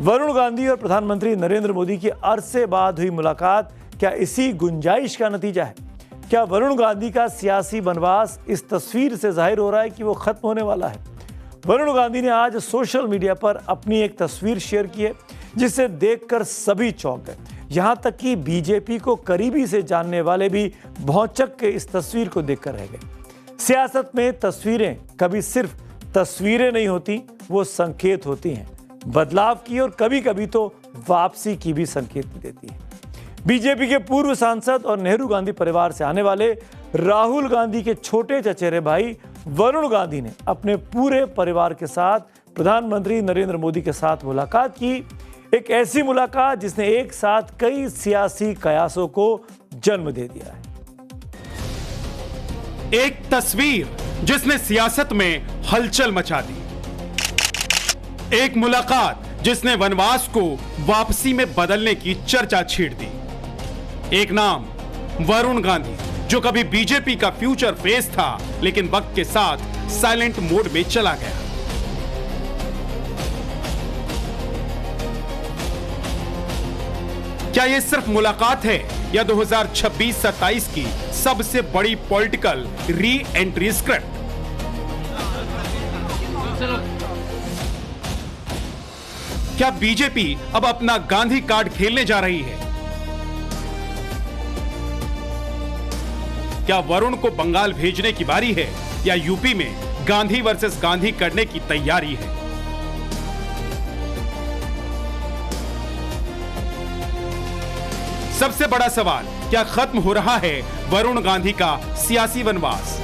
वरुण गांधी और प्रधानमंत्री नरेंद्र मोदी की अरसे बाद हुई मुलाकात क्या इसी गुंजाइश का नतीजा है? क्या वरुण गांधी का सियासी वनवास इस तस्वीर से जाहिर हो रहा है कि वो खत्म होने वाला है? वरुण गांधी ने आज सोशल मीडिया पर अपनी एक तस्वीर शेयर की है जिसे देखकर सभी चौंक गए। यहां तक कि बीजेपी को करीबी से जानने वाले भी भौचक्क के इस तस्वीर को देखकर रह गए। सियासत में तस्वीरें कभी सिर्फ तस्वीरें नहीं होती, वो संकेत होती हैं बदलाव की, और कभी कभी तो वापसी की भी संकेत देती है। बीजेपी के पूर्व सांसद और नेहरू गांधी परिवार से आने वाले राहुल गांधी के छोटे चचेरे भाई वरुण गांधी ने अपने पूरे परिवार के साथ प्रधानमंत्री नरेंद्र मोदी के साथ मुलाकात की। एक ऐसी मुलाकात जिसने एक साथ कई सियासी कयासों को जन्म दे दिया है। एक तस्वीर जिसने सियासत में हलचल मचा दी, एक मुलाकात जिसने वनवास को वापसी में बदलने की चर्चा छेड़ दी। एक नाम वरुण गांधी, जो कभी बीजेपी का फ्यूचर फेस था लेकिन वक्त के साथ साइलेंट मोड में चला गया। क्या यह सिर्फ मुलाकात है या 2026-27 की सबसे बड़ी पॉलिटिकल री एंट्री स्क्रिप्ट? क्या बीजेपी अब अपना गांधी कार्ड खेलने जा रही है? क्या वरुण को बंगाल भेजने की बारी है या यूपी में गांधी वर्सेस गांधी करने की तैयारी है? सबसे बड़ा सवाल, क्या खत्म हो रहा है वरुण गांधी का सियासी वनवास?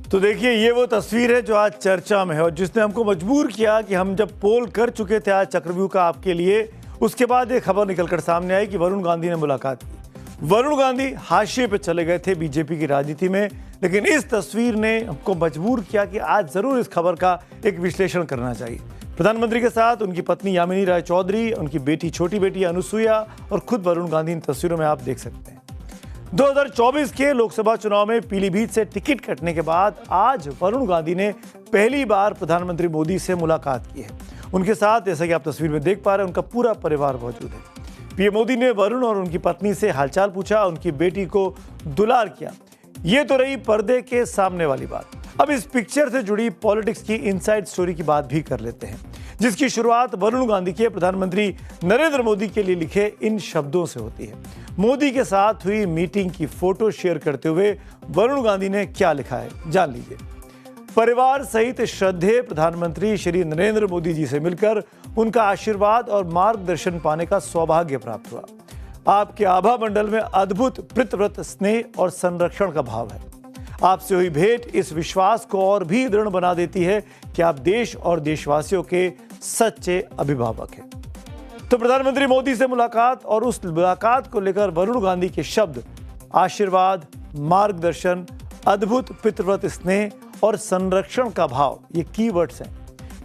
तो देखिए, ये वो तस्वीर है जो आज चर्चा में है और जिसने हमको मजबूर किया कि हम जब पोल कर चुके थे आज चक्रव्यूह का आपके लिए, उसके बाद एक खबर निकलकर सामने आई कि वरुण गांधी ने मुलाकात की। वरुण गांधी हाशिए पे चले गए थे बीजेपी की राजनीति में, लेकिन इस तस्वीर ने हमको मजबूर किया कि आज जरूर इस खबर का एक विश्लेषण करना चाहिए। प्रधानमंत्री के साथ उनकी पत्नी यामिनी राय चौधरी, उनकी बेटी, छोटी बेटी अनुसुईया और खुद वरुण गांधी इन तस्वीरों में आप देख सकते हैं। 2024 के लोकसभा चुनाव में पीलीभीत से टिकट कटने के बाद आज वरुण गांधी ने पहली बार प्रधानमंत्री मोदी से मुलाकात की है। उनके साथ, जैसा कि आप तस्वीर में देख पा रहे हैं, उनका पूरा परिवार मौजूद है। पीएम मोदी ने वरुण और उनकी पत्नी से हालचाल पूछा, उनकी बेटी को दुलार किया। ये तो रही पर्दे के सामने वाली बात। अब इस पिक्चर से जुड़ी पॉलिटिक्स की इनसाइड स्टोरी की बात भी कर लेते हैं, जिसकी शुरुआत वरुण गांधी के प्रधानमंत्री नरेंद्र मोदी के लिए लिखे इन शब्दों से होती है। मोदी के साथ हुई मीटिंग की फोटो शेयर करते हुए वरुण गांधी ने क्या लिखा है, जान लीजिए। परिवार सहित श्रद्धेय प्रधानमंत्री श्री नरेंद्र मोदी जी से मिलकर उनका आशीर्वाद और मार्गदर्शन पाने का सौभाग्य प्राप्त हुआ। आपके आभा मंडल में अद्भुत पितृव्रत स्नेह और संरक्षण का भाव है। आपसे हुई भेंट इस विश्वास को और भी दृढ़ बना देती है कि आप देश और देशवासियों के सच्चे अभिभावक हैं। तो प्रधानमंत्री मोदी से मुलाकात और उस मुलाकात को लेकर वरुण गांधी के शब्द आशीर्वाद, मार्गदर्शन, अद्भुत पितृव्रत स्नेह और संरक्षण का भाव, ये कीवर्ड्स हैं।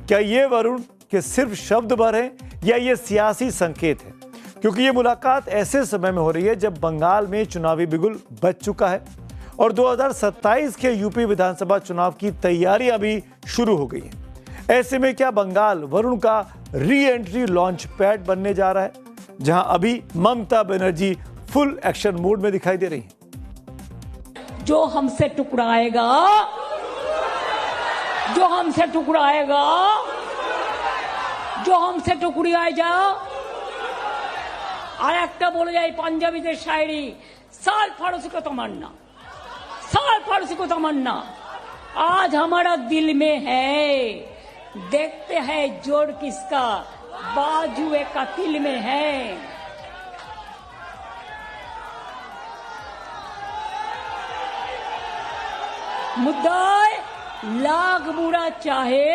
क्या ये वरुण के सिर्फ शब्द भर हैं या ये सियासी संकेत है? क्योंकि ये मुलाकात ऐसे समय में हो रही है जब बंगाल में चुनावी बिगुल बज चुका है और 2027 के यूपी विधानसभा चुनाव की तैयारियां भी शुरू हो गई हैं। ऐसे में क्या बंगाल वरुण का री एंट्री लॉन्च पैड बनने जा रहा है, जहां अभी Mamata Banerjee full action mode में दिखाई दे रही हैं। जो हमसे टुकराएगा, जो हमसे टुकराएगा, जो हमसे टुकराए जा, আর একটা বলে যাই পাঞ্জাবিদের শায়রি, साल फारूसी को तमन्ना, साल फारूसी को तमन्ना, आज हमारा दिल में है, देखते हैं जोड़ किसका, बाजुए कातिल में है। मुद्दाए लाख बुरा चाहे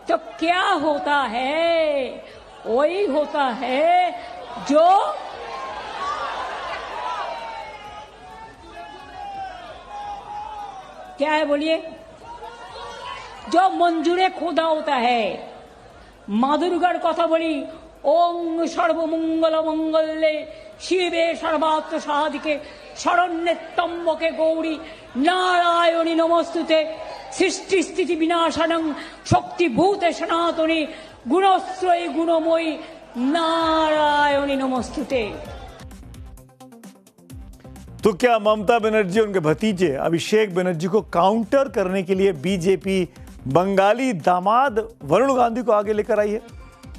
तो क्या होता है, वही होता है जो क्या है, बोलिए, जो मंजूरे खुदा होता है। माँ दुर्गार कथा बोली, ओम सर्वमंगल मंगल्ये शिवे सर्वार्थ साधिके शरण्ये त्र्यंबके गौरी नारायणी नमस्तुते সৃষ্টি স্থিতি বিনাশানং শক্তিভূতে সনাতনে গুণশ্রয়ী গুণময়ী नारायणी नमस्तुते। तो क्या ममता बनर्जी और उनके भतीजे अभिषेक बनर्जी को काउंटर करने के लिए बीजेपी बंगाली दामाद वरुण गांधी को आगे लेकर आई है?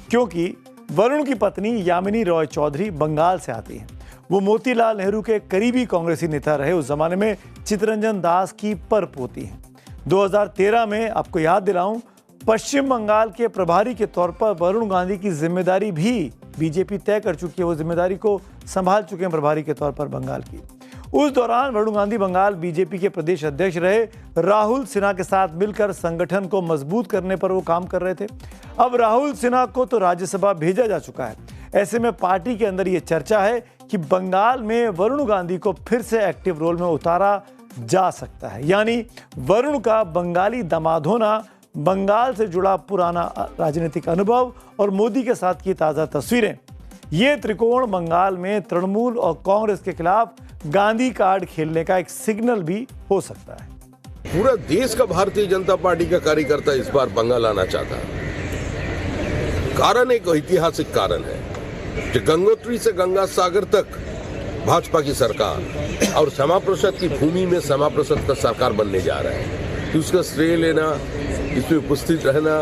क्योंकि वरुण की पत्नी यामिनी रॉय चौधरी बंगाल से आती हैं। वो मोतीलाल नेहरू के करीबी कांग्रेसी नेता रहे। उस जमाने में चित्तरंजन दास की परपोती हैं। 2013 में आपको याद दिलाऊं, पश्चिम बंगाल के प्रभारी के तौर पर वरुण गांधी की जिम्मेदारी भी बीजेपी तय कर चुकी है। वो जिम्मेदारी को संभाल चुके हैं प्रभारी के तौर पर बंगाल की। उस दौरान वरुण गांधी बंगाल बीजेपी के प्रदेश अध्यक्ष रहे। राहुल सिन्हा के साथ मिलकर संगठन को मजबूत करने पर वो काम कर रहे थे। अब राहुल सिन्हा को तो राज्यसभा भेजा जा चुका है। ऐसे में पार्टी के अंदर ये चर्चा है कि बंगाल में वरुण गांधी को फिर से एक्टिव रोल में उतारा जा सकता है। यानी वरुण का बंगाली दामाद होना बंगाल से जुड़ा पुराना राजनीतिक अनुभव और मोदी के साथ की ताज़ा तस्वीरें, ये त्रिकोण बंगाल में तृणमूल और कांग्रेस के खिलाफ गांधी कार्ड खेलने का एक सिग्नल भी हो सकता है। पूरा देश का भारतीय जनता पार्टी का कार्यकर्ता इस बार बंगाल आना चाहता है। कारण एक ऐतिहासिक कारण है कि गंगोत्री से गंगा सागर तक भाजपा की सरकार और श्यामा प्रसाद की भूमि में श्यामा प्रसाद का सरकार बनने जा रहा है। तो उसका श्रेय लेना, इसमें उपस्थित रहना,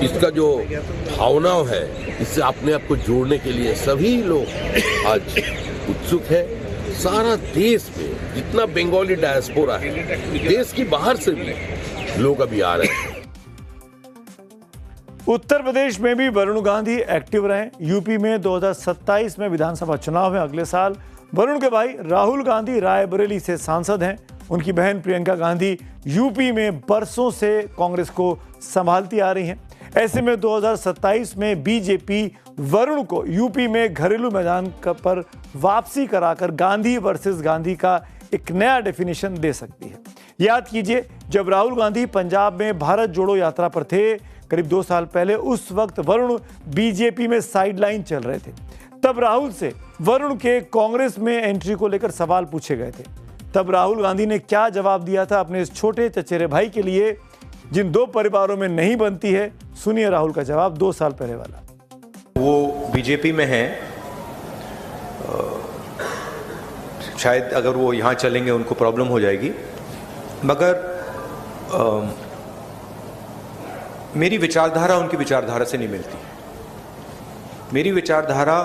इसका जो भावना है, इससे अपने आप को जोड़ने के लिए सभी लोग आज उत्सुक है। सारा देश में जितना बंगाली डायस्पोरा है, देश की बाहर से भी लोग अभी आ रहे हैं। उत्तर प्रदेश में भी वरुण गांधी एक्टिव रहे। यूपी में 2027 में विधानसभा चुनाव है अगले साल। वरुण के भाई राहुल गांधी रायबरेली से सांसद हैं। उनकी बहन प्रियंका गांधी यूपी में बरसों से कांग्रेस को संभालती आ रही हैं। ऐसे में 2027 में बीजेपी वरुण को यूपी में घरेलू मैदान पर वापसी कराकर गांधी वर्सेस गांधी का एक नया डेफिनेशन दे सकती है। याद कीजिए, जब राहुल गांधी पंजाब में भारत जोड़ो यात्रा पर थे करीब 2 साल पहले, उस वक्त वरुण बीजेपी में साइडलाइन चल रहे थे। तब राहुल से वरुण के कांग्रेस में एंट्री को लेकर सवाल पूछे गए थे। तब राहुल गांधी ने क्या जवाब दिया था अपने इस छोटे चचेरे भाई के लिए जिन 2 परिवारों में नहीं बनती है? सुनिए राहुल का जवाब 2 साल पहले वाला। वो बीजेपी में हैं, शायद अगर वो यहाँ चलेंगे उनको प्रॉब्लम हो जाएगी, मगर मेरी विचारधारा उनकी विचारधारा से नहीं मिलती। मेरी विचारधारा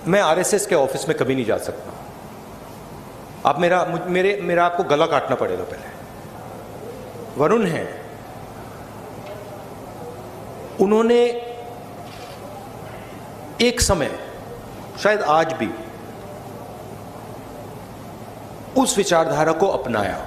मैं आरएसएस के ऑफिस में कभी नहीं जा सकता। आप मेरा आपको गला काटना पड़ेगा पहले। वरुण हैं, उन्होंने एक समय, शायद आज भी, उस विचारधारा को अपनाया।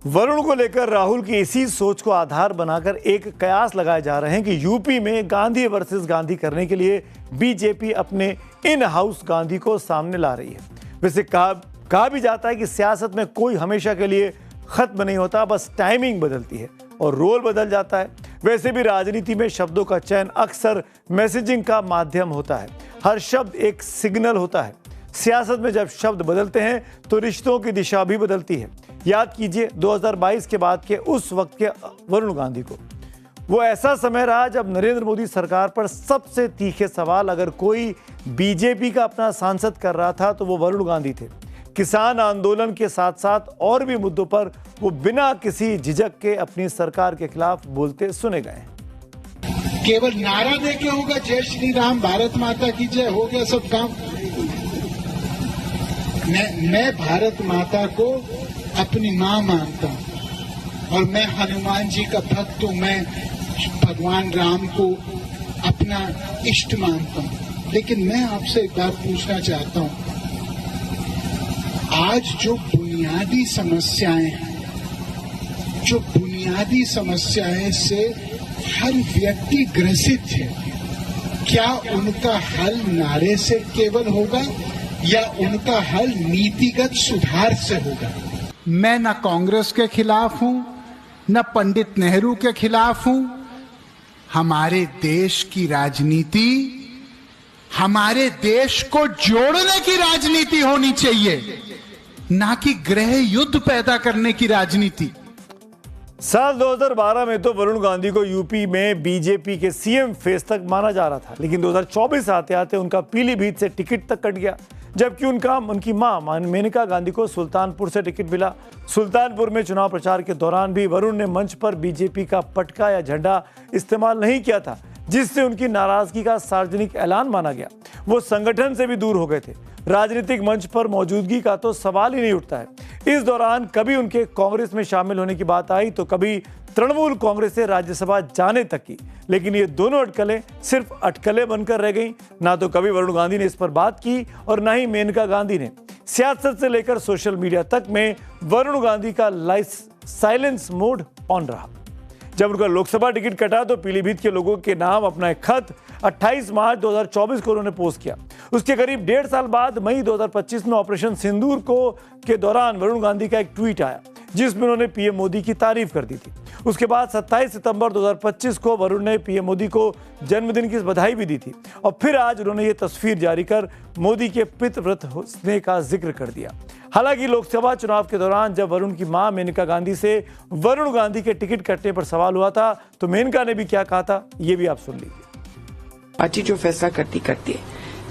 वरुण को लेकर राहुल की इसी सोच को आधार बनाकर एक कयास लगाए जा रहे हैं कि यूपी में गांधी वर्सेस गांधी करने के लिए बीजेपी अपने इन हाउस गांधी को सामने ला रही है। वैसे कहा भी जाता है कि सियासत में कोई हमेशा के लिए खत्म नहीं होता, बस टाइमिंग बदलती है और रोल बदल जाता है। वैसे भी राजनीति में शब्दों का चयन अक्सर मैसेजिंग का माध्यम होता है। हर शब्द एक सिग्नल होता है। सियासत में जब शब्द बदलते हैं तो रिश्तों की दिशा भी बदलती है। याद कीजिए 2022 के बाद के उस वक्त के वरुण गांधी को। वो ऐसा समय रहा जब नरेंद्र मोदी सरकार पर सबसे तीखे सवाल अगर कोई बीजेपी का अपना सांसद कर रहा था तो वो वरुण गांधी थे। किसान आंदोलन के साथ साथ और भी मुद्दों पर वो बिना किसी झिझक के अपनी सरकार के खिलाफ बोलते सुने गए। केवल नारा देके होगा जय श्री राम, भारत माता की जय, हो गया सब काम। मैं भारत माता को अपनी मां मानता हूं और मैं हनुमान जी का भक्त हूं। मैं भगवान राम को अपना इष्ट मानता हूं। लेकिन मैं आपसे एक बात पूछना चाहता हूं, आज जो बुनियादी समस्याएं हैं, जो बुनियादी समस्याएं से हर व्यक्ति ग्रसित है, क्या उनका हल नारे से केवल होगा या उनका हल नीतिगत सुधार से होगा? मैं न कांग्रेस के खिलाफ हूं, न पंडित नेहरू के खिलाफ हूं। हमारे देश की राजनीति हमारे देश को जोड़ने की राजनीति होनी चाहिए, ना कि गृह युद्ध पैदा करने की राजनीति। साल 2012 में तो वरुण गांधी को यूपी में बीजेपी के सीएम फेस तक माना जा रहा था, लेकिन 2024 आते आते उनका पीलीभीत से टिकट तक कट गया, जबकि उनकी मां मेनका गांधी को सुल्तानपुर से टिकट मिला। सुल्तानपुर में चुनाव प्रचार के दौरान भी वरुण ने मंच पर बीजेपी का पटका या झंडा इस्तेमाल नहीं किया था, जिससे उनकी नाराजगी का सार्वजनिक ऐलान माना गया। वो संगठन से भी दूर हो गए थे। राजनीतिक मंच पर मौजूदगी का तो सवाल ही नहीं उठता है। इस दौरान कभी उनके कांग्रेस में शामिल होने की बात आई तो कभी तृणमूल कांग्रेस से राज्यसभा जाने तक की, लेकिन ये दोनों अटकलें सिर्फ अटकलें बनकर रह गईं। ना तो कभी वरुण गांधी ने इस पर बात की और ना ही मेनका गांधी ने। सियासत से लेकर सोशल मीडिया तक में वरुण गांधी का साइलेंस मोड ऑन रहा। जब उनका लोकसभा टिकट कटा तो पीलीभीत के लोगों के नाम अपना एक खत 28 मार्च 2024 को उन्होंने पोस्ट किया। उसके करीब 1.5 साल बाद मई 2025 में ऑपरेशन सिंदूर के दौरान वरुण गांधी का एक ट्वीट आया, जिसमें उन्होंने पीएम मोदी की तारीफ कर दी थी। उसके बाद 27 सितंबर 2025 को वरुण ने पीएम मोदी को जन्मदिन की बधाई भी दी थी और फिर आज उन्होंने ये तस्वीर जारी कर मोदी के पितृव्रत स्नेह का जिक्र कर दिया। हालांकि लोकसभा चुनाव के दौरान जब वरुण की मां मेनका गांधी से वरुण गांधी के टिकट कटने पर सवाल हुआ था तो मेनका ने भी क्या कहा था, ये भी आप सुन लीजिए। पार्टी जो फैसला करती है,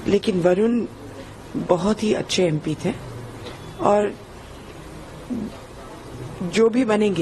लेकिन वरुण बहुत ही अच्छे एमपी थे और जो भी बनेंगे